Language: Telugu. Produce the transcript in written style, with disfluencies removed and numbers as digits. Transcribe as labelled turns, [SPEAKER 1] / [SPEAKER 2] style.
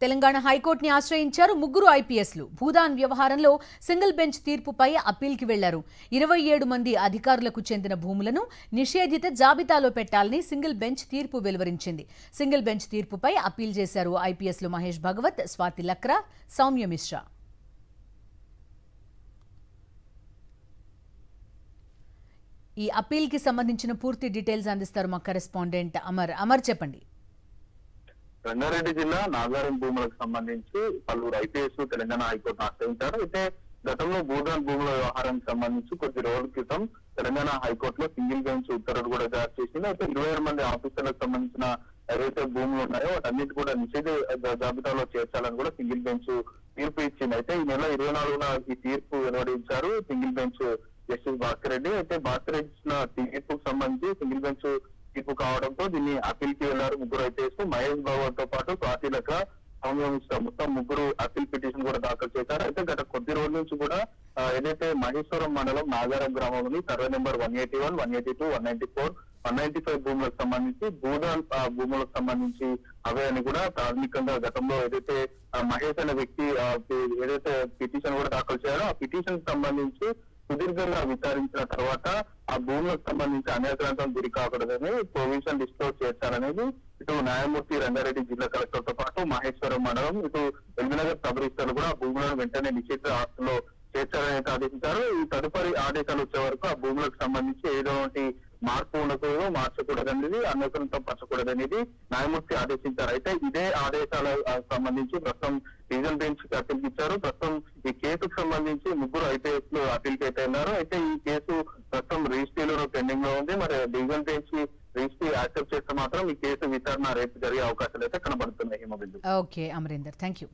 [SPEAKER 1] తెలంగాణ హైకోర్టుని ఆశ్రయించారు ముగ్గురు ఐపీఎస్లు. భూదాన్ వ్యవహారంలో సింగిల్ బెంచ్ తీర్పుపై అప్పీల్కి వెళ్లారు. 27 మంది అధికారులకు చెందిన భూములను నిషేధిత జాబితాలో పెట్టాలని సింగిల్ బెంచ్ తీర్పు వెలువరించింది. సింగిల్ బెంచ్ తీర్పుపై అప్పీల్ చేశారు ఐపీఎస్లు మహేష్ భగవత్, స్వాతి లక్రా, సౌమ్య మిశ్రా. ఈ అప్పీల్కి సంబంధించిన పూర్తి డీటెయిల్స్ అందిస్తారు మా కరెస్పాండెంట్ అమర్. చెప్పండి.
[SPEAKER 2] రంగారెడ్డి జిల్లా నాగారం భూములకు సంబంధించి పలువురు ఐపీఎస్ తెలంగాణ హైకోర్టును ఆశ్రయించారు. అయితే గతంలో భూదాన్ భూముల వ్యవహారానికి సంబంధించి కొద్ది రోజుల క్రితం తెలంగాణ హైకోర్టులో సింగిల్ బెంచ్ ఉత్తర్వులు కూడా జారీ చేసింది. అయితే 27 మంది ఆఫీసర్లకు సంబంధించిన ఏవైతే భూములు ఉన్నాయో వాటన్నిటి కూడా నిషేధ జాబితాలో చేర్చాలని కూడా సింగిల్ బెంచ్ తీర్పు ఇచ్చింది. అయితే ఈ నెల 24న ఈ తీర్పు వెలువడించారు single bench justice Bhaskar Reddy. అయితే భాస్కర్ రెడ్డి ఇచ్చిన తీర్పుకు సంబంధించి సింగిల్ బెంచ్ తీర్పు కావడంతో దీన్ని అప్పీల్ కి వెళ్లారు ముగ్గురు ఐపీఎస్. మహేష్ భగవత్ తో పాటు స్వాతి లక్రా, సౌమ్య మిశ్రా మొత్తం ముగ్గురు అప్పీల్ పిటిషన్ కూడా దాఖలు చేశారు. అయితే గత కొద్ది రోజుల నుంచి కూడా ఏదైతే మహేశ్వరం మండలం నాగారం గ్రామంలోని సర్వే నెంబర్ 181, 182, 194, 195 భూములకు సంబంధించి భూదాన్ భూములకు సంబంధించి అవే అని కూడా ప్రాథమికంగా గతంలో ఏదైతే మహేష్ అనే వ్యక్తి ఏదైతే పిటిషన్ కూడా దాఖలు చేయారో ఆ పిటిషన్ సంబంధించి సుదీర్ఘంగా విచారించిన తర్వాత ఆ భూములకు సంబంధించి అన్యాక్రాంతం గురి కాకూడదని ప్రొవిజన్ లిస్ట్ లో చేర్చాలనేది ఇటు న్యాయమూర్తి రంగారెడ్డి జిల్లా కలెక్టర్ తో పాటు మహేశ్వరం మండలం ఇటు ఎల్బీనగర్ సబ్ రిజిస్టర్లు కూడా ఆ భూములను వెంటనే నిషేధ ఆస్తుల్లో చేర్చాలని ఆదేశించారు. ఈ తదుపరి ఆదేశాలు వచ్చే వరకు ఆ భూములకు సంబంధించి ఏదోటి మార్పు ఉండకూడదు, మార్చకూడదనేది, అన్వేషణతో పరచకూడదనేది న్యాయమూర్తి ఆదేశించారు. అయితే ఇదే ఆదేశాలకు సంబంధించి ప్రస్తుతం డివిజన్ బెంచ్ కి అప్పీల్ ఇచ్చారు. ప్రస్తుతం ఈ కేసుకు సంబంధించి ముగ్గురు ఐపీఎస్ లు అప్పీల్ అయితే ఉన్నారు. అయితే ఈ కేసు ప్రస్తుతం రిజిస్ట్రీలో పెండింగ్ లో ఉంది. మరి డివిజన్ బెంచ్ రిజిస్ట్రీ యాక్సెప్ట్ చేస్తే మాత్రం ఈ కేసు విచారణ రేపు జరిగే అవకాశాలు అయితే కనబడుతున్నాయి.
[SPEAKER 1] Okay Amarender, thank you.